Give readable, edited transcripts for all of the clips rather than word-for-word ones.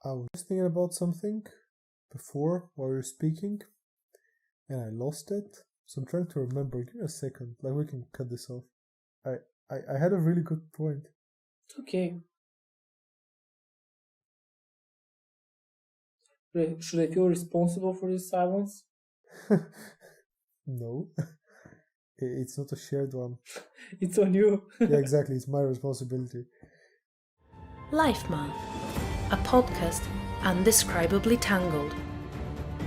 I was just thinking about something before while you were speaking, and I lost it. So I'm trying to remember. Give me a second. Like we can cut this off. I I had a really good point. Okay. Should I feel responsible for this silence? No, it's not a shared one. It's on you. Yeah, exactly. It's my responsibility. Life Math, a podcast undescribably tangled,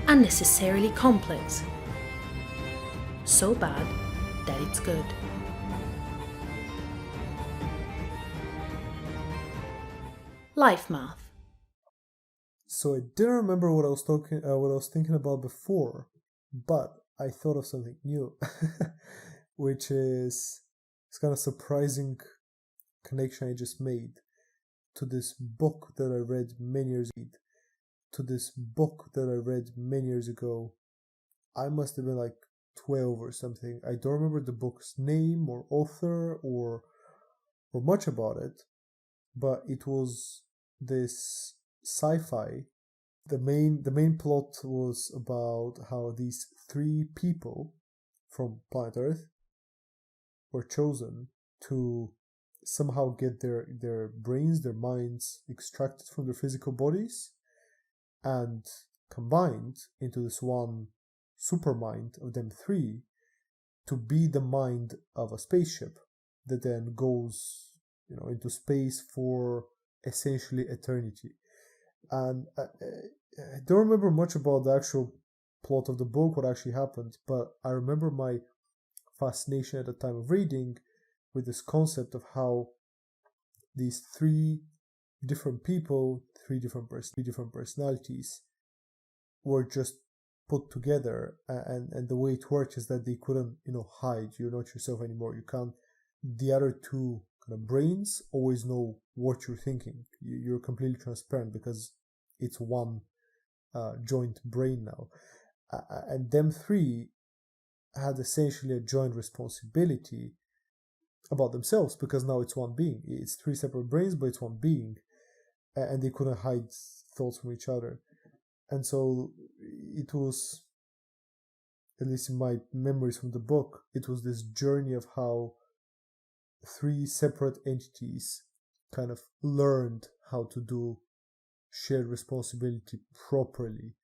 unnecessarily complex, so bad that it's good. Life Math. So I didn't remember what I was thinking about before, but I thought of something new, which is it's kind of surprising connection I just made to this book that I read many years ago. I must have been like 12 or something. I don't remember the book's name or author or much about it, but it was this sci-fi. The main plot was about how these three people from planet Earth were chosen to somehow get their brains, their minds extracted from their physical bodies and combined into this one supermind of them three to be the mind of a spaceship that then goes, into space for essentially eternity. And I don't remember much about the actual plot of the book, what actually happened, but I remember my fascination at the time of reading with this concept of how these three different people, three different personalities, were just put together, and the way it worked is that they couldn't, hide. You're not yourself anymore. You can't. The other two kind of brains always know what you're thinking. You're completely transparent because it's one joint brain now, and them three had essentially a joint responsibility about themselves because now it's one being. It's three separate brains, but it's one being, and they couldn't hide thoughts from each other. And so it was, at least in my memories from the book, it was this journey of how three separate entities kind of learned how to do shared responsibility properly.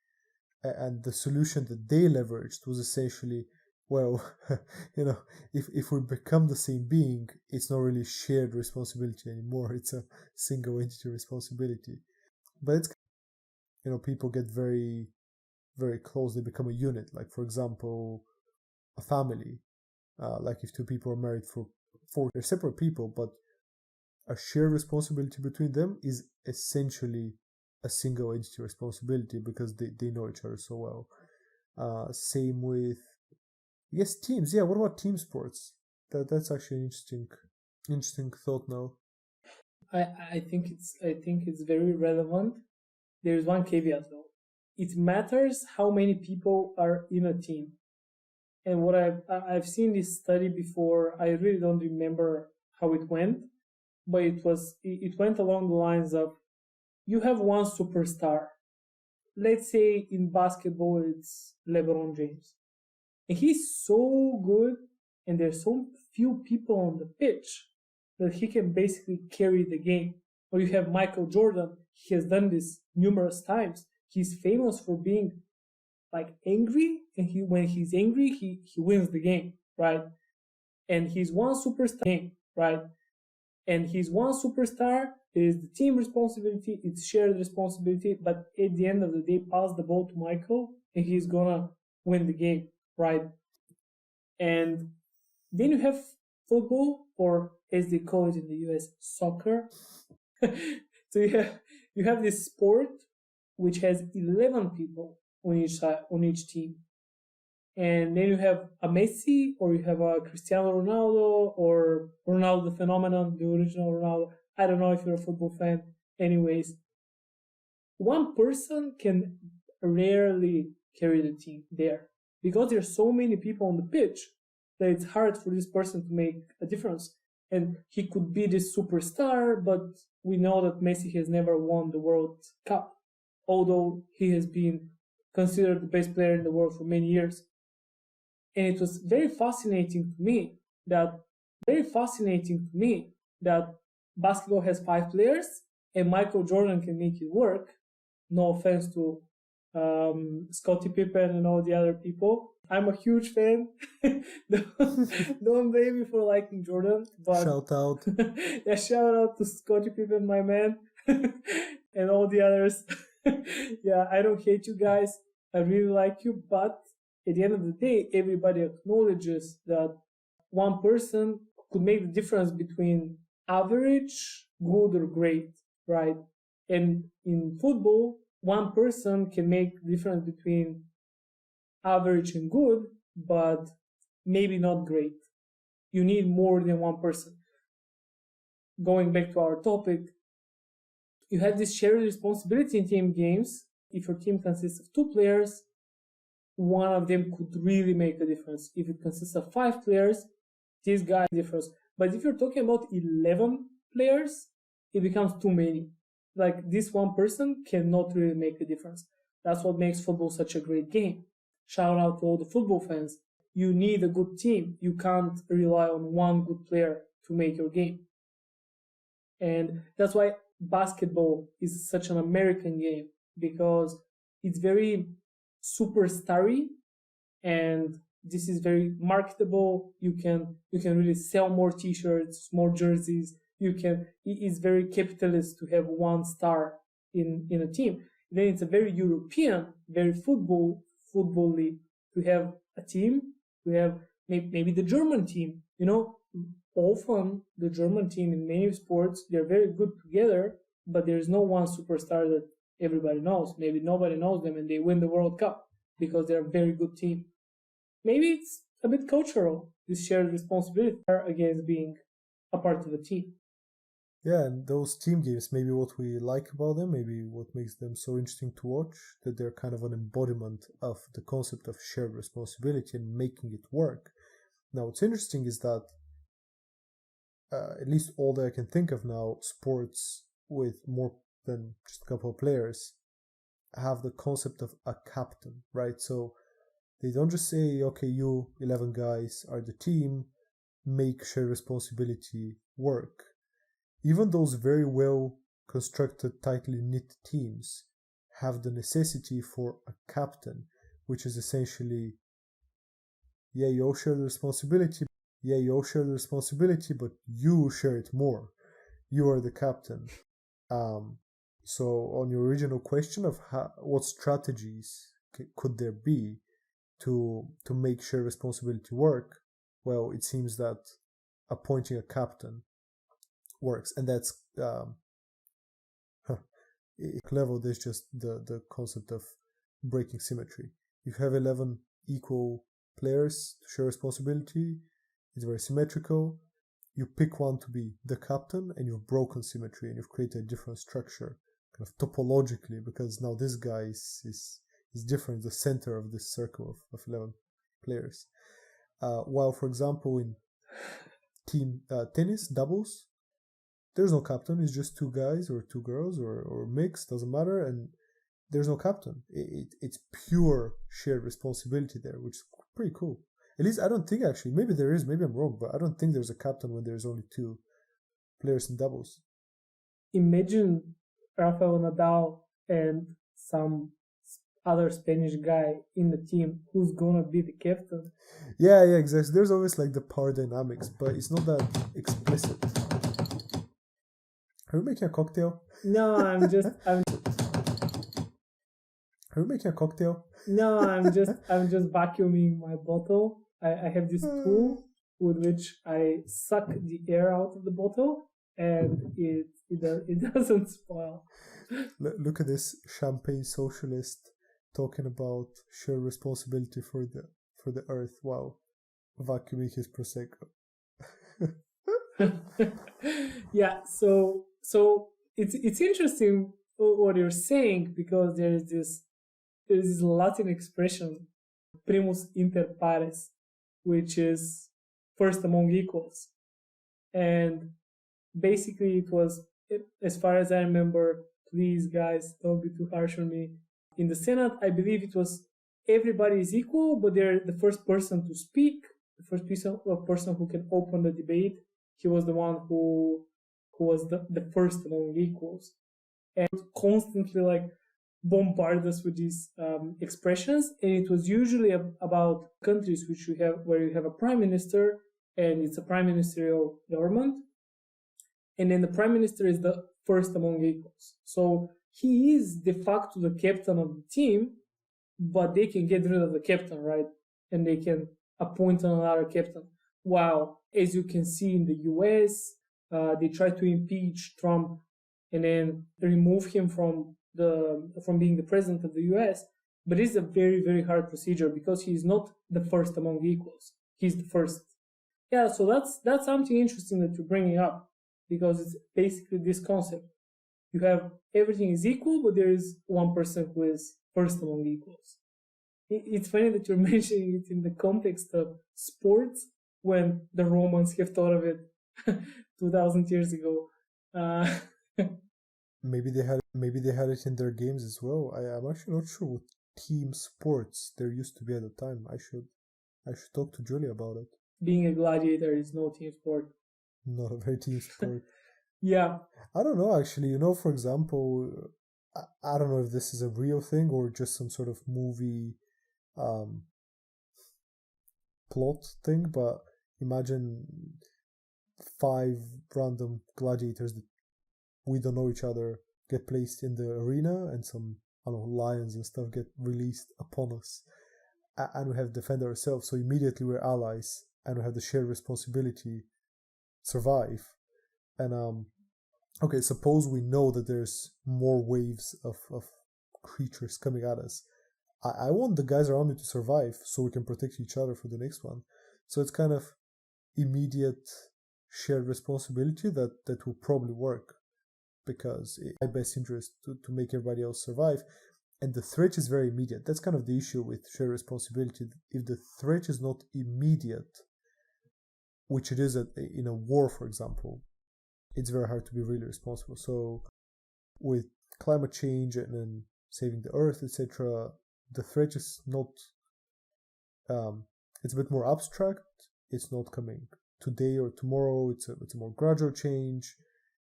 And the solution that they leveraged was essentially, well, if we become the same being, it's not really shared responsibility anymore. It's a single entity responsibility. But it's, people get very, very close. They become a unit. Like, for example, a family. Like if two people are married for they're separate people, but a shared responsibility between them is essentially a single entity responsibility because they know each other so well. Same with, I guess, teams. Yeah, what about team sports? That's actually an interesting thought now. I think it's very relevant. There's one caveat though. It matters how many people are in a team. And what I've seen this study before. I really don't remember how it went, but it went along the lines of you have one superstar. Let's say in basketball it's LeBron James, and he's so good, and there's so few people on the pitch that he can basically carry the game. Or you have Michael Jordan. He has done this numerous times. He's famous for being like angry, and when he's angry, he wins the game, right? And he's one superstar, right? And he's one superstar. It is the team responsibility. It's shared responsibility. But at the end of the day, pass the ball to Michael, and he's gonna win the game, right? And then you have football, or as they call it in the US, soccer. So you have this sport which has 11 people on each team, and then you have a Messi, or you have a Cristiano Ronaldo, or Ronaldo the phenomenon, the original Ronaldo. I don't know if you're a football fan. Anyways, one person can rarely carry the team there because there's so many people on the pitch that it's hard for this person to make a difference. And he could be this superstar, but we know that Messi has never won the World Cup, although he has been considered the best player in the world for many years. And it was very fascinating to me that basketball has 5 players and Michael Jordan can make it work. No offense to Scottie Pippen and all the other people. I'm a huge fan. Don't blame me for liking Jordan. But shout out. Yeah, shout out to Scottie Pippen, my man, and all the others. Yeah, I don't hate you guys. I really like you. But at the end of the day, everybody acknowledges that one person could make the difference between average, good, or great, right? And in football, one person can make the difference between average and good, but maybe not great. You need more than one person. Going back to our topic, you have this shared responsibility in team games. If your team consists of 2 players, one of them could really make a difference. If it consists of 5 players, this guy differs. But if you're talking about 11 players, it becomes too many. Like, this one person cannot really make a difference. That's what makes football such a great game. Shout out to all the football fans. You need a good team. You can't rely on one good player to make your game. And that's why basketball is such an American game, because it's very superstar-y, and this is very marketable. You can really sell more t-shirts, more jerseys. It's very capitalist to have one star in a team. Then it's a very European, very football-y to have a team, to have maybe the German team. Often the German team in many sports, they're very good together, but there's no one superstar that everybody knows. Maybe nobody knows them and they win the World Cup because they're a very good team. Maybe it's a bit cultural, this shared responsibility against being a part of a team. Yeah, and those team games, maybe what we like about them, maybe what makes them so interesting to watch, that they're kind of an embodiment of the concept of shared responsibility and making it work. Now, what's interesting is that, at least all that I can think of now, sports with more than just a couple of players have the concept of a captain, right? So they don't just say, okay, you 11 guys are the team, make shared responsibility work. Even those very well constructed, tightly knit teams have the necessity for a captain, which is essentially, yeah, you all share the responsibility, but you share it more. You are the captain. So on your original question of what strategies could there be to make shared responsibility work, well, it seems that appointing a captain works, and that's level. There's just the concept of breaking symmetry. You have 11 equal players to share responsibility. It's very symmetrical. You pick one to be the captain, and you've broken symmetry, and you've created a different structure, kind of topologically, because now this guy is different, the center of this circle of 11 players. While, for example, in team tennis doubles, there's no captain. It's just 2 guys or 2 girls or mix, doesn't matter, and there's no captain. It's pure shared responsibility there, which is pretty cool. At least I don't think, actually, maybe there is, maybe I'm wrong, but I don't think there's a captain when there's only 2 players in doubles. Imagine Rafael Nadal and some other Spanish guy in the team. Who's gonna be the captain? Yeah, exactly. There's always like the power dynamics, but it's not that explicit. Are we making a cocktail? No, I'm just. Are we making a cocktail? No, I'm just vacuuming my bottle. I have this tool with which I suck the air out of the bottle, and it doesn't spoil. Look at this champagne socialist talking about shared responsibility for the earth while vacuuming his prosecco. Yeah, so it's interesting what you're saying, because there's this Latin expression, primus inter pares, which is first among equals. And basically it was, as far as I remember, please guys, don't be too harsh on me. In the Senate, I believe it was everybody is equal, but they're the first person to speak, the first person who can open the debate. He was the one who was the first among equals, and constantly like bombard us with these expressions. And it was usually about countries where you have a prime minister, and it's a prime ministerial government, and then the prime minister is the first among equals. So he is de facto the captain of the team, but they can get rid of the captain, right? And they can appoint another captain. While, as you can see in the US, they try to impeach Trump and then remove him from being the president of the US. But it's a very, very hard procedure because he's not the first among equals. He's the first. Yeah, so that's something interesting that you're bringing up, because it's basically this concept. You have everything is equal, but there is one person who is first among equals. It's funny that you're mentioning it in the context of sports when the Romans have thought of it 2,000 years ago. Maybe they had it in their games as well. I'm actually not sure what team sports there used to be at the time. I should talk to Julia about it. Being a gladiator is no team sport. Not a very team sport. Yeah. I don't know, actually. For example, I don't know if this is a real thing or just some sort of movie plot thing, but imagine 5 random gladiators that we don't know each other get placed in the arena, and some, I don't know, lions and stuff get released upon us, and we have to defend ourselves. So immediately we're allies, and we have the shared responsibility survive. And okay, suppose we know that there's more waves of creatures coming at us. I want the guys around me to survive so we can protect each other for the next one. So it's kind of immediate shared responsibility that will probably work, because it's my best interest to make everybody else survive. And the threat is very immediate. That's kind of the issue with shared responsibility. If the threat is not immediate, which it is in a war, for example, it's very hard to be really responsible. So with climate change and then saving the earth, etc., the threat is not, it's a bit more abstract. It's not coming today or tomorrow. It's a more gradual change.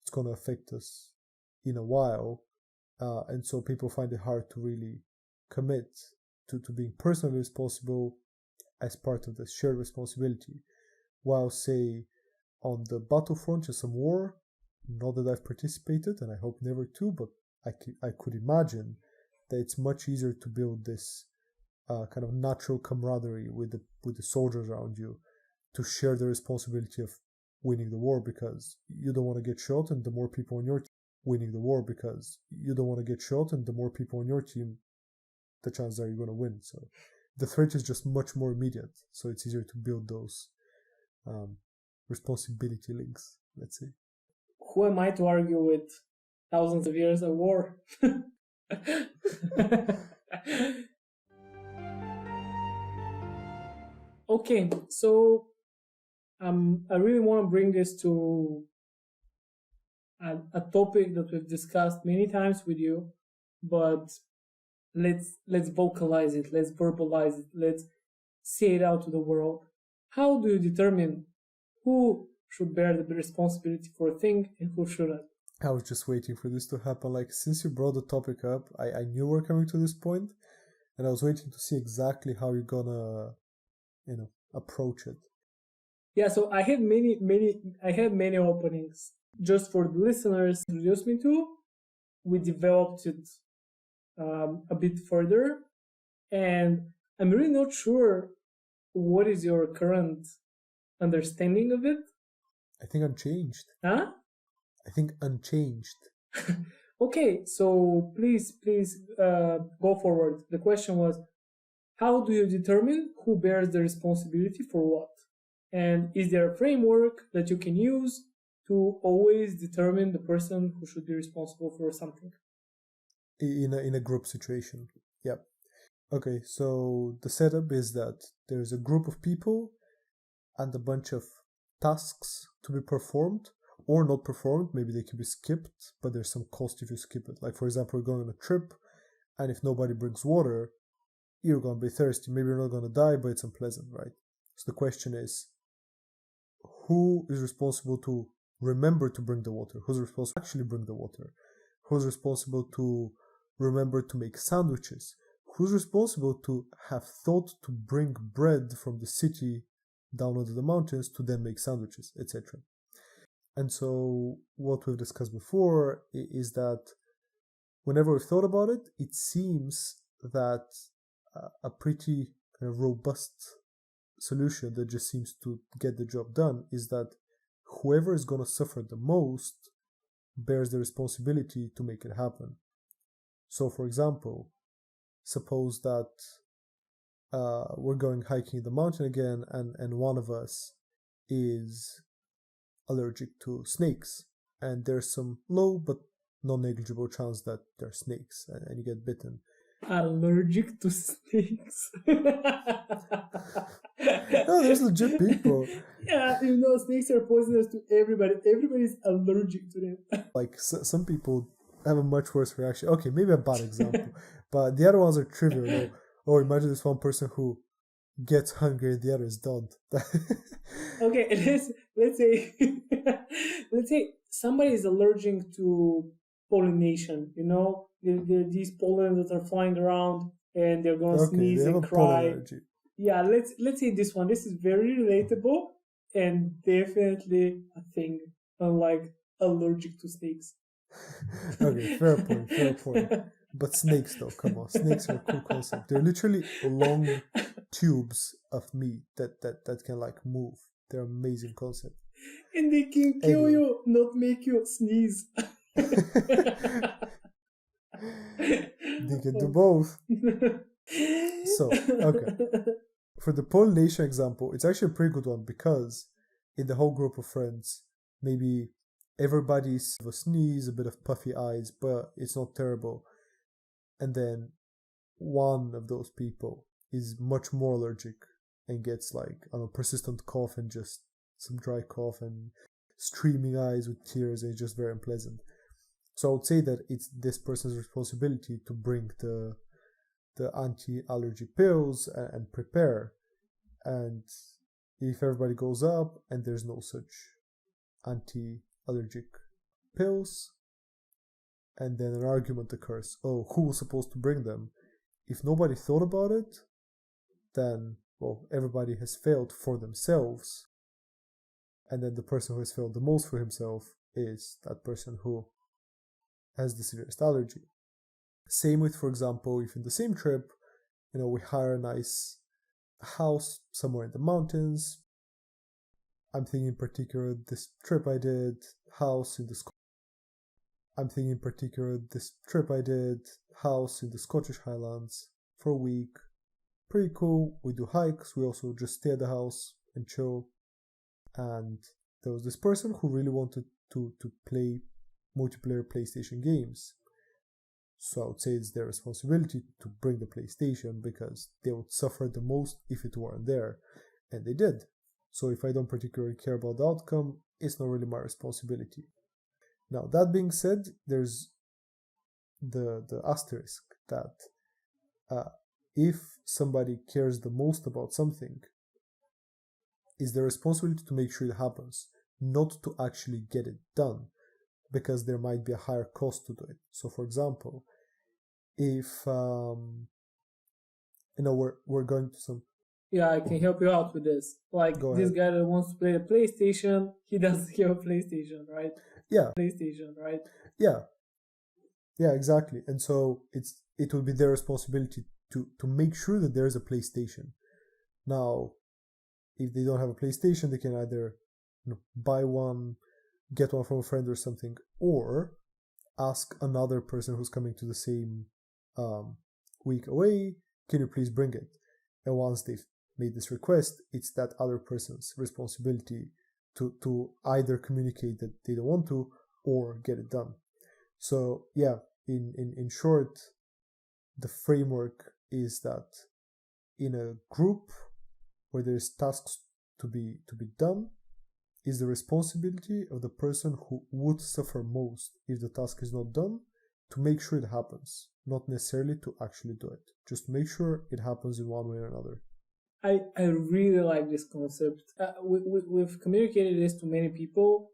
It's going to affect us in a while. And so people find it hard to really commit to being personally responsible as part of the shared responsibility. While, say, on the battlefront, just some war, not that I've participated, and I hope never to, but I could imagine that it's much easier to build this kind of natural camaraderie with the soldiers around you, to share the responsibility of winning the war, because you don't want to get shot, and the more people on your team winning the war, because you don't want to get shot, and the more people on your team, the chances are you're going to win. So the threat is just much more immediate, so it's easier to build those responsibility links, let's say. Who am I to argue with thousands of years of war? Okay, so I really want to bring this to a topic that we've discussed many times with you, but let's vocalize it, let's verbalize it, let's say it out to the world. How do you determine who should bear the responsibility for a thing and who shouldn't? I was just waiting for this to happen. Like, since you brought the topic up, I knew we're coming to this point, and I was waiting to see exactly how you're gonna, approach it. Yeah, so I had many openings. Just for the listeners to introduce me to, we developed it a bit further, and I'm really not sure what is your current understanding of it. I think unchanged. Huh? I think unchanged. Okay, so please go forward. The question was, how do you determine who bears the responsibility for what? And is there a framework that you can use to always determine the person who should be responsible for something? In a group situation. Yep. Okay, so the setup is that there's a group of people and a bunch of tasks to be performed. or not performed. Maybe they can be skipped, but there's some cost if you skip it. Like, for example, you're going on a trip, and if nobody brings water, you're going to be thirsty. Maybe you're not going to die, but it's unpleasant, right? So the question is, who is responsible to remember to bring the water? Who's responsible to actually bring the water? Who's responsible to remember to make sandwiches? Who's responsible to have thought to bring bread from the city down into the mountains to then make sandwiches, etc.? And so what we've discussed before is that whenever we've thought about it, it seems that a pretty kind of robust solution that just seems to get the job done is that whoever is going to suffer the most bears the responsibility to make it happen. So, for example, suppose that we're going hiking the mountain again, and one of us is allergic to snakes, and there's some low but non-negligible chance that they're snakes, and you get bitten. Allergic to snakes. No, there's legit people. Yeah, snakes are poisonous to everybody. Everybody's allergic to them. Like, some people have a much worse reaction. Okay, maybe a bad example, but the other ones are trivial. Oh, imagine this one person who gets hungry and the others don't. Okay, let's say let's say somebody is allergic to pollination. These pollens that are flying around and they're gonna sneeze and cry. Yeah, let's say this one. This is very relatable and definitely a thing, unlike allergic to snakes. Okay, fair point. But snakes, though, come on, snakes are a cool concept. They're literally long tubes of meat that can like move. They're an amazing concept. And they can kill you, not make you sneeze. They can do both. So, okay. For the pollination example, it's actually a pretty good one because in the whole group of friends, maybe everybody's a sneeze, a bit of puffy eyes, but it's not terrible. And then one of those people is much more allergic and gets like a persistent cough and just some dry cough and streaming eyes with tears, and it's just very unpleasant. So I would say that it's this person's responsibility to bring the anti-allergy pills and prepare. And if everybody goes up and there's no such anti-allergic pills, and then an argument occurs, oh, who was supposed to bring them? If nobody thought about it, then, well, everybody has failed for themselves. And then the person who has failed the most for himself is that person who has the severest allergy. Same with, for example, if in the same trip, we hire a nice house somewhere in the mountains. I'm thinking in particular this trip I did, house in the Scottish Highlands for a week. Pretty cool. We do hikes. We also just stay at the house and chill. And there was this person who really wanted to play multiplayer PlayStation games. So I would say it's their responsibility to bring the PlayStation because they would suffer the most if it weren't there. And they did. So if I don't particularly care about the outcome, it's not really my responsibility. Now, that being said, there's the asterisk that if somebody cares the most about something, it's their responsibility to make sure it happens, not to actually get it done, because there might be a higher cost to do it. So, for example, if we're going to some... Yeah, I can help you out with this. Like this guy that wants to play the PlayStation, he doesn't have a PlayStation, right? Yeah. PlayStation, right? Yeah, exactly. And so it will be their responsibility to make sure that there is a PlayStation. Now, if they don't have a PlayStation, they can either buy one, get one from a friend or something, or ask another person who's coming to the same week away, can you please bring it? And once they've made this request, it's that other person's responsibility to either communicate that they don't want to or get it done. So yeah, in short, the framework is that in a group where there's tasks to be done, is the responsibility of the person who would suffer most if the task is not done to make sure it happens, not necessarily to actually do it. Just make sure it happens in one way or another. I really like this concept. We've communicated this to many people.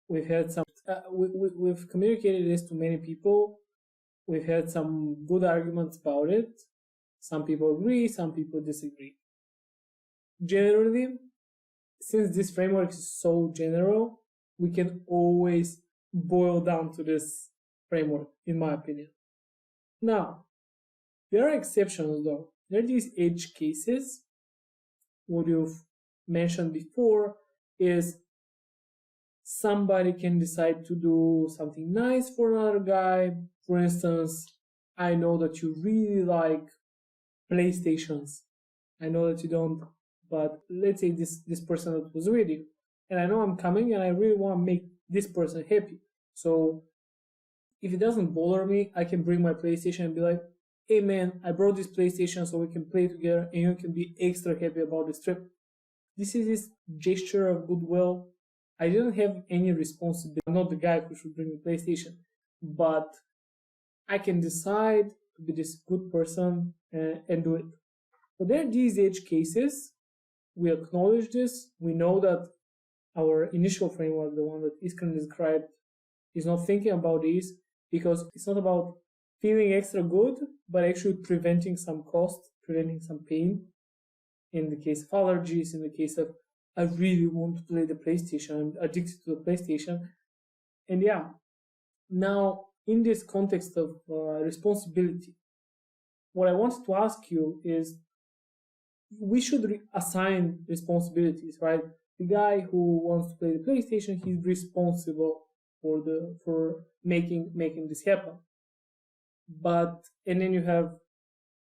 We've had some. We've communicated this to many people. We've had some good arguments about it. Some people agree, some people disagree. Generally, since this framework is so general, we can always boil down to this framework, in my opinion. Now, there are exceptions though. There are these edge cases. What you've mentioned before is somebody can decide to do something nice for another guy. For instance, I know that you really like PlayStations. I know that you don't, but let's say this person that was with you, and I know I'm coming and I really want to make this person happy. So if it doesn't bother me, I can bring my PlayStation and be like, hey man, I brought this PlayStation so we can play together and you can be extra happy about this trip. This is this gesture of goodwill. I didn't have any responsibility. I'm not the guy who should bring the PlayStation, but I can decide to be this good person and do it. So there are these edge cases. We acknowledge this. We know that our initial framework, the one that Iskren described, is not thinking about this because it's not about feeling extra good, but actually preventing some cost, preventing some pain. In the case of allergies, in the case of I really want to play the PlayStation, I'm addicted to the PlayStation. And yeah, now in this context of responsibility, what I wanted to ask you is we should assign responsibilities, right? The guy who wants to play the PlayStation, he's responsible for making this happen. And then you have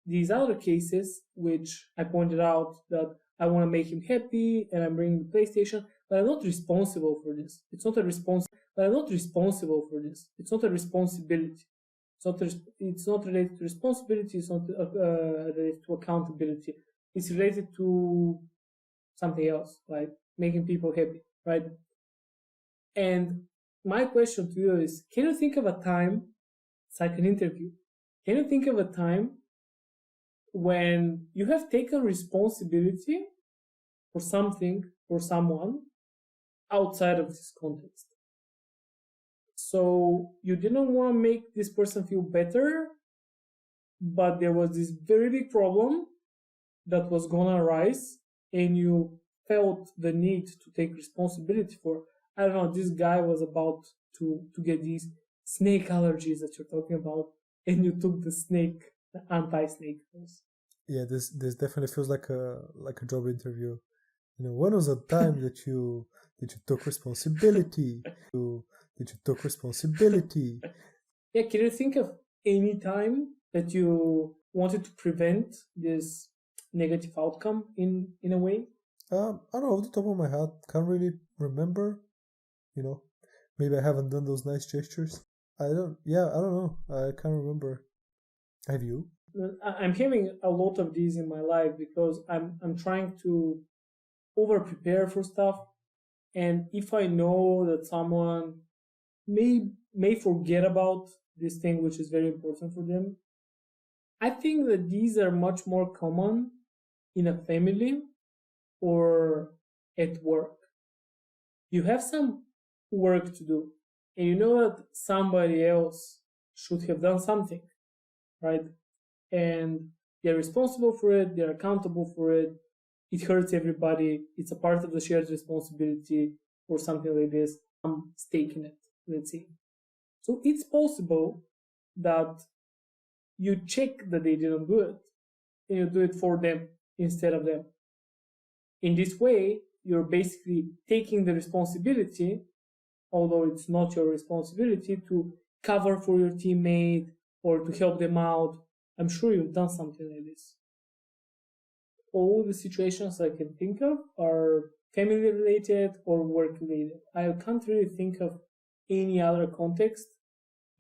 these other cases, which I pointed out that I want to make him happy and I'm bringing the PlayStation, but I'm not responsible for this. It's not a but I'm not responsible for this. It's not a responsibility. It's not related to responsibility. It's not related to accountability. It's related to something else, like making people happy, right? And my question to you is, can you think of a time, it's like an interview, can you think of a time when you have taken responsibility for something, for someone, outside of this context? So you didn't want to make this person feel better, but there was this very big problem that was going to arise, and you felt the need to take responsibility for. I don't know, this guy was about to get these snake allergies that you're talking about, and you took the anti-snake dose. Yeah, this definitely feels like a job interview. When was a time that you took responsibility? That you took responsibility? Yeah, can you think of any time that you wanted to prevent this negative outcome in a way? I don't know, off the top of my head, can't really remember. Maybe I haven't done those nice gestures. I don't know. I can't remember. Have you? I'm having a lot of these in my life because I'm trying to over prepare for stuff, and if I know that someone may forget about this thing which is very important for them, I think that these are much more common in a family or at work. You have some work to do, and you know that somebody else should have done something, right? And they're responsible for it, they're accountable for it, it hurts everybody, it's a part of the shared responsibility or something like this, some stake in it, let's say. So it's possible that you check that they didn't do it, and you do it for them instead of them. In this way, you're basically taking the responsibility, although it's not your responsibility, to cover for your teammate or to help them out. I'm sure you've done something like this. All the situations I can think of are family related or work related. I can't really think of any other context.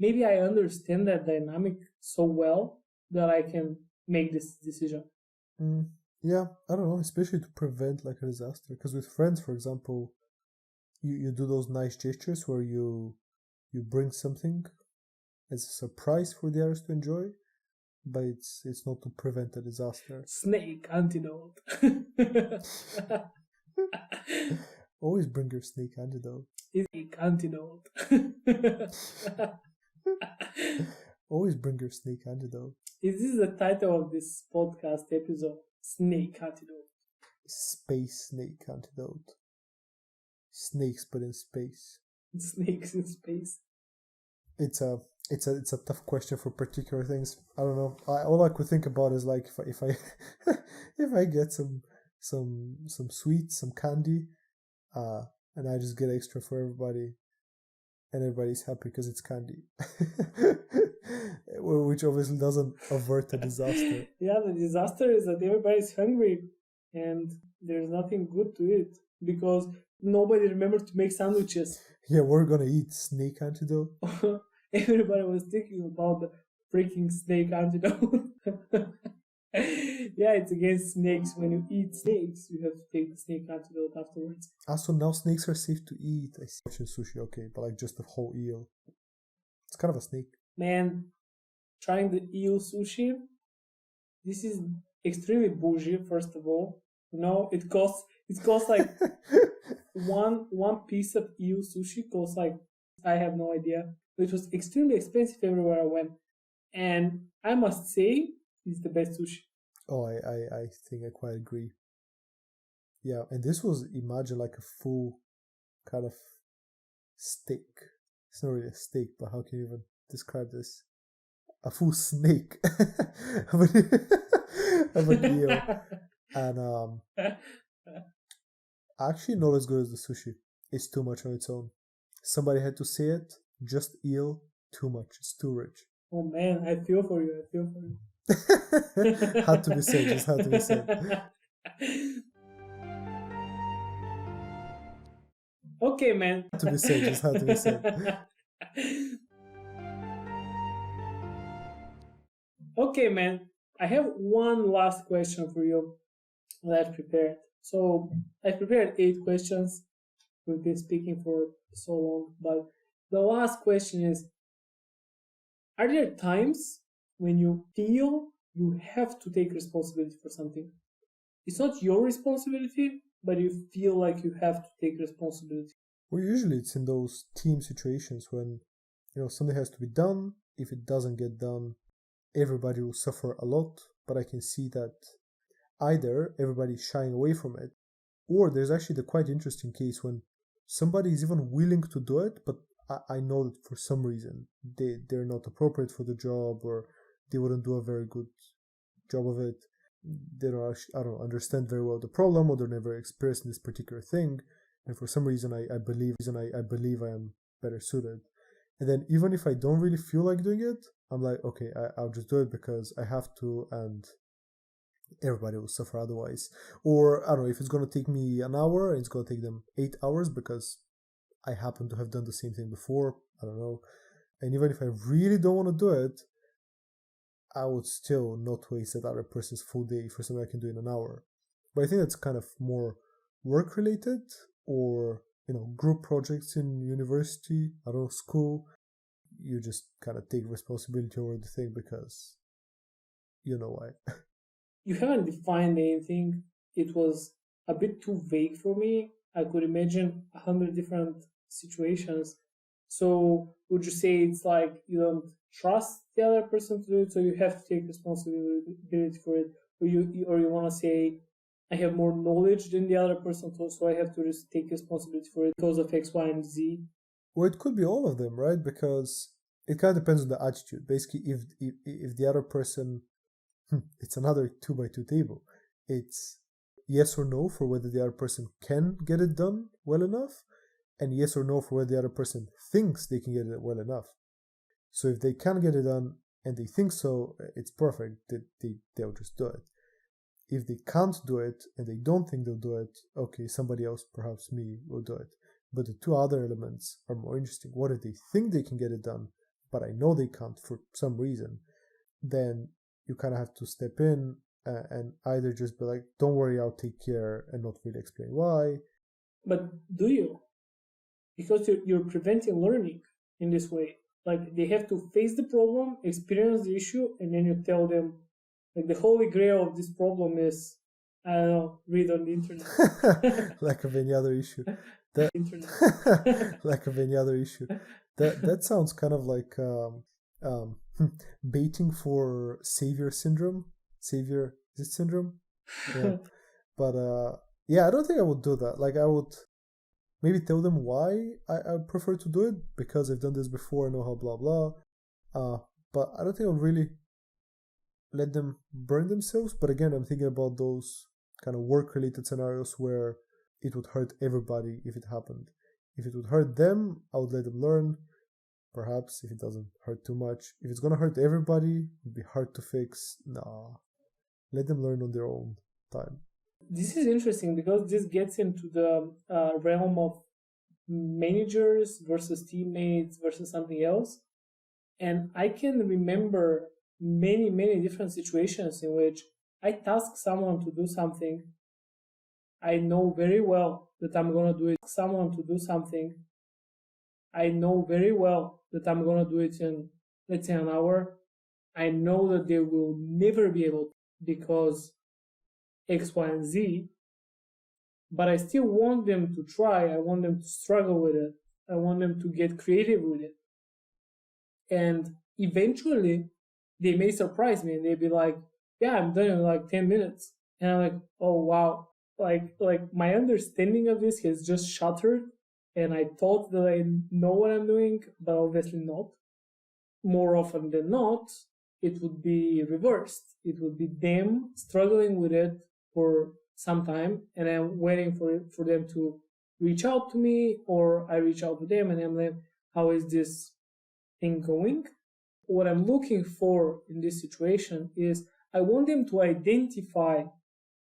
Maybe I understand that dynamic so well that I can make this decision. Yeah, I don't know, especially to prevent like a disaster. Because with friends, for example, you do those nice gestures where you bring something as a surprise for the others to enjoy, but it's not to prevent a disaster. Snake antidote. Always bring your snake antidote. Snake antidote. Always bring your snake antidote. Is this the title of this podcast episode? Snake antidote. Space snake antidote. Snakes, but in space. Snakes in space. It's a tough question for particular things. I don't know. All I could think about is like if I if I get some sweets, some candy, and I just get extra for everybody, and everybody's happy because it's candy, which obviously doesn't avert a disaster. Yeah, the disaster is that everybody's hungry and there's nothing good to eat because nobody remembered to make sandwiches. Yeah, we're gonna eat snake antidote. Everybody was thinking about the freaking snake antidote. Yeah, it's against snakes. When you eat snakes, you have to take the snake antidote afterwards. So now snakes are safe to eat. I see. Watching sushi, okay, but like just a whole eel. It's kind of a snake. Man, trying the eel sushi. This is extremely bougie. First of all, it costs like one piece of eel sushi costs like, I have no idea. It was extremely expensive everywhere I went, and I must say it's the best sushi. Oh, I think I quite agree. Yeah, and this was, imagine like a full kind of steak. It's not really a steak, but how can you even describe this? A full snake of an eel, and actually not as good as the sushi. It's too much on its own. Somebody had to say it. Just eel, too much. It's too rich. Oh man, I feel for you. Had to be said. Just had to be said. Okay, man. Had to be said. Just had to be said. Okay, man. I have one last question for you that I've prepared. So I've prepared 8 questions. We've been speaking for so long, but the last question is, are there times when you feel you have to take responsibility for something? It's not your responsibility, but you feel like you have to take responsibility. Well, usually it's in those team situations when, something has to be done. If it doesn't get done, everybody will suffer a lot, but I can see that either everybody's shying away from it, or there's actually the quite interesting case when somebody is even willing to do it, but I know that for some reason they're not appropriate for the job, or they wouldn't do a very good job of it. They don't actually, I don't understand very well the problem, or they're never experienced in this particular thing, and for some reason I believe I am better suited. And then even if I don't really feel like doing it, I'm like, okay, I'll just do it because I have to, and everybody will suffer otherwise. Or I don't know, if it's going to take me an hour, it's going to take them 8 hours because I happen to have done the same thing before. I don't know. And even if I really don't want to do it, I would still not waste that other person's full day for something I can do in an hour. But I think that's kind of more work related, or group projects in university, I don't know, school. You just kind of take responsibility over the thing because you know why. You haven't defined anything. It was a bit too vague for me. I could imagine 100 different situations. So would you say it's like you don't trust the other person to do it, so you have to take responsibility for it, or you want to say, I have more knowledge than the other person, so I have to just take responsibility for it because of X, Y, and Z? Well, it could be all of them, right? Because it kind of depends on the attitude. Basically, if the other person, it's another 2x2 table. It's yes or no for whether the other person can get it done well enough, and yes or no for whether the other person thinks they can get it well enough. So if they can get it done and they think so, it's perfect. They'll just do it. If they can't do it and they don't think they'll do it, okay, somebody else, perhaps me, will do it. But the 2 other elements are more interesting. What if they think they can get it done, but I know they can't for some reason? Then you kind of have to step in and either just be like, don't worry, I'll take care, and not really explain why. But do you? because you're preventing learning in this way. Like they have to face the problem, experience the issue, and then you tell them, like the holy grail of this problem is, I don't know, read on the internet. Like of any other issue. Internet. Like of any other issue. That sounds kind of like baiting for savior syndrome. Savior, is it syndrome? Yeah. But yeah, I don't think I would do that. Like I would maybe tell them why I prefer to do it, because I've done this before, I know how blah blah. But I don't think I'll really let them burn themselves. But again, I'm thinking about those kind of work-related scenarios where it would hurt everybody if it happened. If it would hurt them, I would let them learn. Perhaps if it doesn't hurt too much. If it's gonna hurt everybody, it'd be hard to fix. Nah, let them learn on their own time. This is interesting because this gets into the realm of managers versus teammates versus something else. And I can remember many, many different situations in which I task someone to do something. I know very well that I'm going to do it. Someone to do something. I know very well that I'm going to do it in, let's say, an hour. I know that they will never be able to because X, Y, and Z, but I still want them to try. I want them to struggle with it. I want them to get creative with it. And eventually, they may surprise me and they'll be like, yeah, I'm done in like 10 minutes. And I'm like, oh, wow. Like my understanding of this has just shattered. And I thought that I know what I'm doing, but obviously not. More often than not, it would be reversed. It would be them struggling with it for some time, and I'm waiting for them to reach out to me, or I reach out to them, and I'm like, how is this thing going? What I'm looking for in this situation is I want them to identify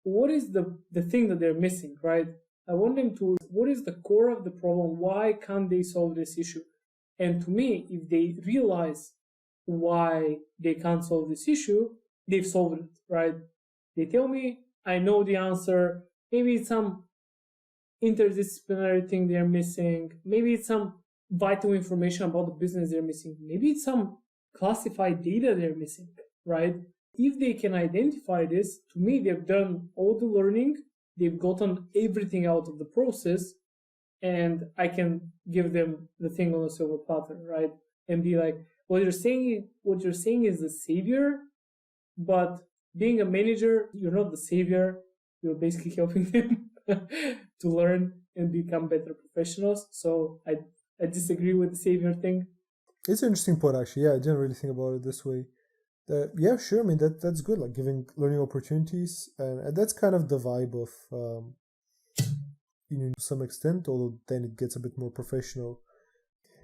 what is the thing that they're missing, right? I want them to, what is the core of the problem? Why can't they solve this issue? And to me, if they realize why they can't solve this issue, they've solved it, right? They tell me, I know the answer. Maybe it's some interdisciplinary thing they're missing. Maybe it's some vital information about the business they're missing. Maybe it's some classified data they're missing, right? If they can identify this, to me, they've done all the learning. They've gotten everything out of the process, and I can give them the thing on a silver platter, right? And be like, what you're saying is the savior, but being a manager, you're not the savior. You're basically helping them to learn and become better professionals. So I disagree with the savior thing. It's an interesting point, actually. Yeah, I didn't really think about it this way. Yeah, sure. I mean, that's good, like giving learning opportunities. And that's kind of the vibe of, to some extent, although then it gets a bit more professional.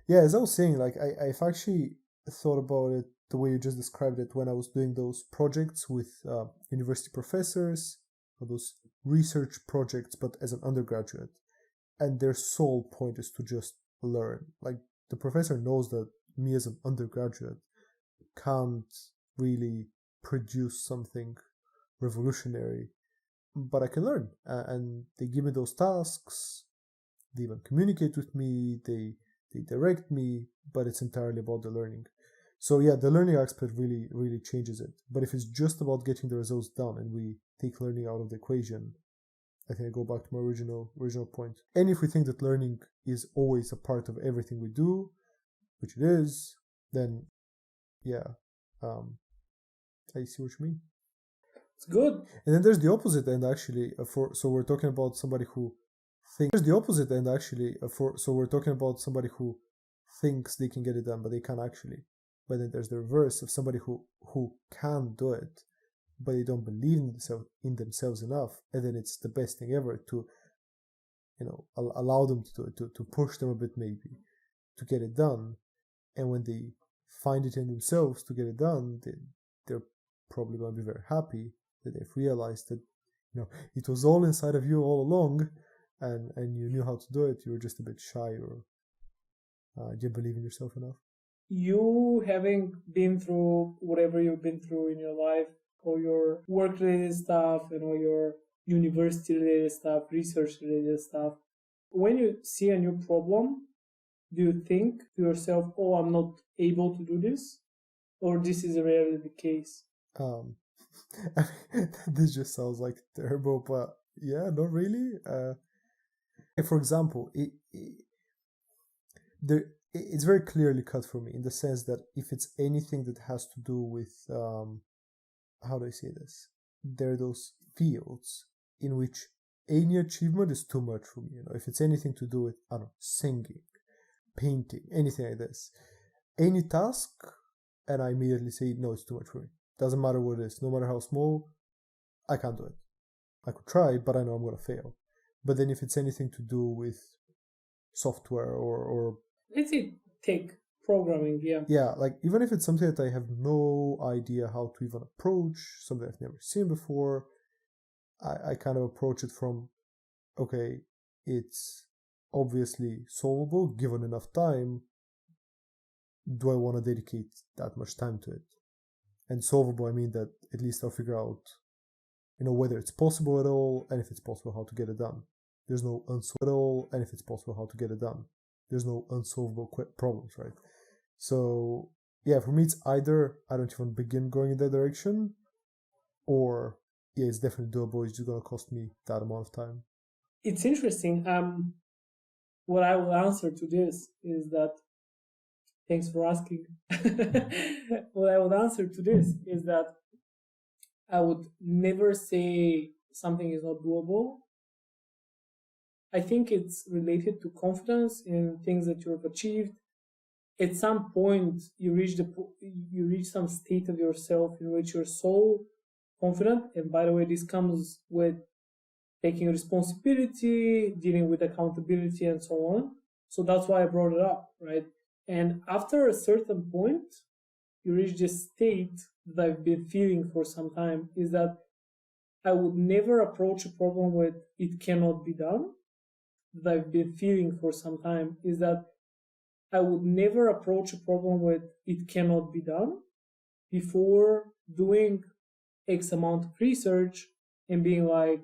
Yeah, as I was saying, like I've actually thought about it the way you just described it when I was doing those projects with university professors, or those research projects, but as an undergraduate. And their sole point is to just learn. Like the professor knows that me as an undergraduate can't really produce something revolutionary, but I can learn. And they give me those tasks, they even communicate with me, they direct me, but it's entirely about the learning. So yeah, the learning aspect really, really changes it. But if it's just about getting the results done and we take learning out of the equation, I think I go back to my original point. And if we think that learning is always a part of everything we do, which it is, then yeah, I see what you mean. It's good. And then there's the opposite end, actually. So we're talking about somebody who thinks. There's the opposite end, actually. So we're talking about somebody who thinks they can get it done, but they can't actually. But then there's the reverse of somebody who can do it, but they don't believe in themselves enough, and then it's the best thing ever to, allow them to do it, to push them a bit maybe, to get it done. And when they find it in themselves to get it done, they're probably going to be very happy that they've realized that, it was all inside of you all along, and you knew how to do it. You were just a bit shy, or didn't believe in yourself enough. You having been through whatever you've been through in your life, all your work-related stuff and all your university-related stuff, research-related stuff, when you see a new problem, do you think to yourself, oh, I'm not able to do this? Or this is rarely the case? I mean, this just sounds like terrible, but yeah, not really. For example, it's very clearly cut for me in the sense that if it's anything that has to do with, how do I say this? There are those fields in which any achievement is too much for me. If it's anything to do with, I don't know, singing, painting, anything like this, any task, and I immediately say, no, it's too much for me. Doesn't matter what it is, no matter how small, I can't do it. I could try, but I know I'm going to fail. But then if it's anything to do with software or let's say tech programming, yeah, like even if it's something that I have no idea how to even approach, something I've never seen before, I kind of approach it from, okay, it's obviously solvable given enough time. Do I want to dedicate that much time to it? And solvable, I mean that at least I'll figure out, whether it's possible at all, and if it's possible, how to get it done. There's no unsolvable at all, and if it's possible, how to get it done. There's no unsolvable problems, right? So yeah, for me, it's either I don't even begin going in that direction, or yeah, it's definitely doable. It's just gonna cost me that amount of time. It's interesting. What I will answer to this is that, thanks for asking. What I would answer to this is that I would never say something is not doable. I think it's related to confidence in things that you have achieved. At some point, you reach some state of yourself in which you're so confident. And by the way, this comes with taking responsibility, dealing with accountability, and so on. So that's why I brought it up, right? And after a certain point, you reach this state that I've been feeling for some time, is that I would never approach a problem with it cannot be done. That I've been feeling for some time is that I would never approach a problem with it cannot be done before doing X amount of research and being like,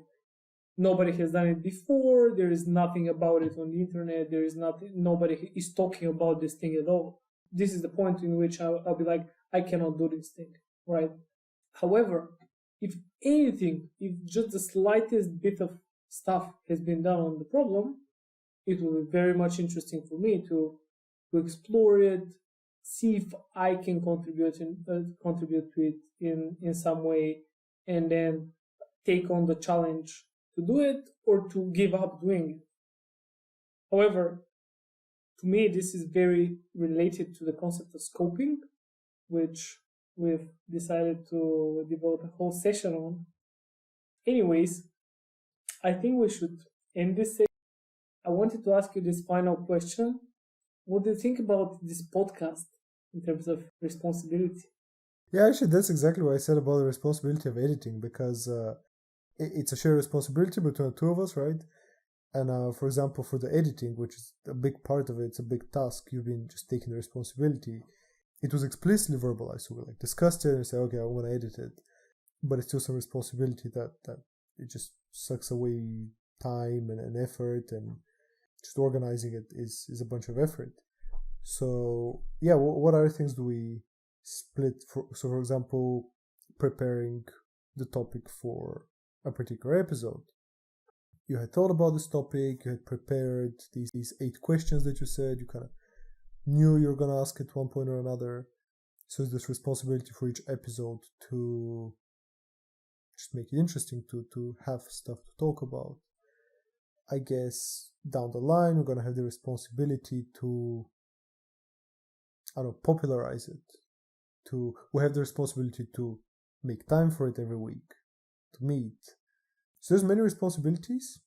nobody has done it before, there is nothing about it on the internet, nobody is talking about this thing at all. This is the point in which I'll be like, I cannot do this thing, right? However, if just the slightest bit of stuff has been done on the problem, it will be very much interesting for me to explore it, see if I can contribute to it in some way, and then take on the challenge to do it or to give up doing it. However, to me, this is very related to the concept of scoping, which we've decided to devote a whole session on. Anyways, I think we should end this session. I wanted to ask you this final question. What do you think about this podcast in terms of responsibility? Yeah, actually, that's exactly what I said about the responsibility of editing, because it's a shared responsibility between the two of us, right? And for example, for the editing, which is a big part of it, it's a big task, you've been just taking the responsibility. It was explicitly verbalized, so we discussed it and say, okay, I want to edit it, but it's still some responsibility that it just sucks away time and effort, and just organizing it is a bunch of effort. So yeah, what other things do we split for? So for example, preparing the topic for a particular episode. You had thought about this topic, you had prepared these 8 questions that you said, you kind of knew you were going to ask at one point or another. So it's this responsibility for each episode to just make it interesting, to have stuff to talk about. I guess down the line, we're going to have the responsibility to, popularize it. We have the responsibility to make time for it every week, to meet. So there's many responsibilities.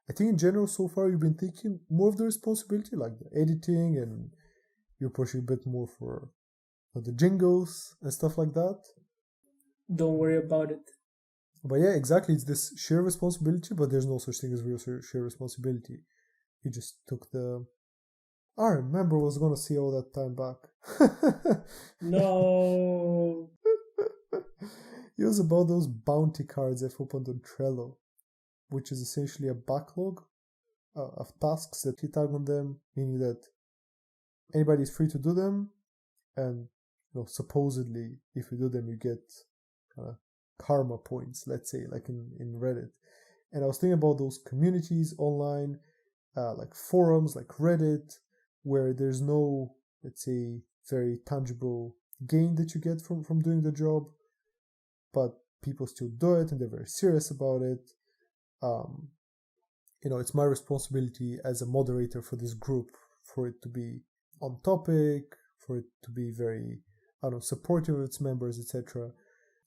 I think in general, so far, you've been taking more of the responsibility, like the editing, and you're pushing a bit more for the jingles and stuff like that. Don't worry about it. But yeah, exactly. It's this shared responsibility, but there's no such thing as real shared responsibility. You just took the... I remember I was going to see all that time back. No. It was about those bounty cards I've opened on Trello, which is essentially a backlog of tasks that you tag on them, meaning that anybody's free to do them, and supposedly if you do them you get karma points, let's say, like in Reddit. And I was thinking about those communities online, like forums like Reddit, where there's no, let's say, very tangible gain that you get from doing the job, but people still do it and they're very serious about it. It's my responsibility as a moderator for this group for it to be on topic, for it to be very, supportive of its members, etc.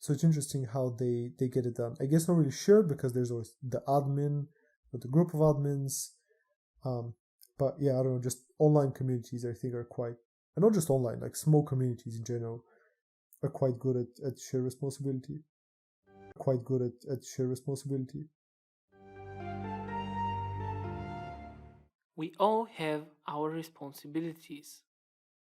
So it's interesting how they get it done. I guess not really sure, because there's always the admin or the group of admins. But yeah, I don't know, just online communities I think are quite, and not just online, like small communities in general are quite good at shared responsibility. Quite good at shared responsibility. We all have our responsibilities.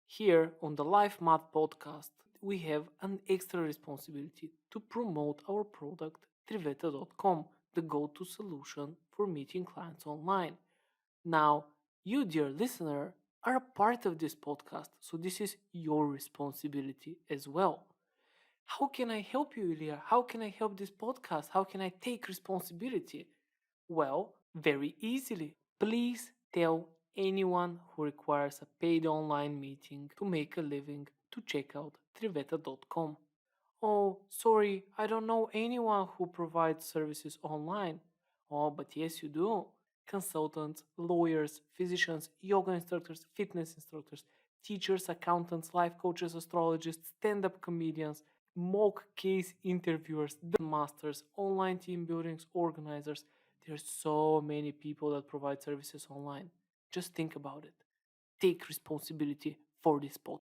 Here on the Life Math podcast, we have an extra responsibility to promote our product Triveta.com, the go-to solution for meeting clients online. Now, you, dear listener, are a part of this podcast, so this is your responsibility as well. How can I help you, Ilya? How can I help this podcast? How can I take responsibility? Well, very easily. Please tell anyone who requires a paid online meeting to make a living to check out Triveta.com. Oh, sorry, I don't know anyone who provides services online. Oh, but yes, you do. Consultants, lawyers, physicians, yoga instructors, fitness instructors, teachers, accountants, life coaches, astrologists, stand up comedians, mock case interviewers, masters, online team buildings organizers. There's so many people that provide services online. Just think about it. Take responsibility for this podcast.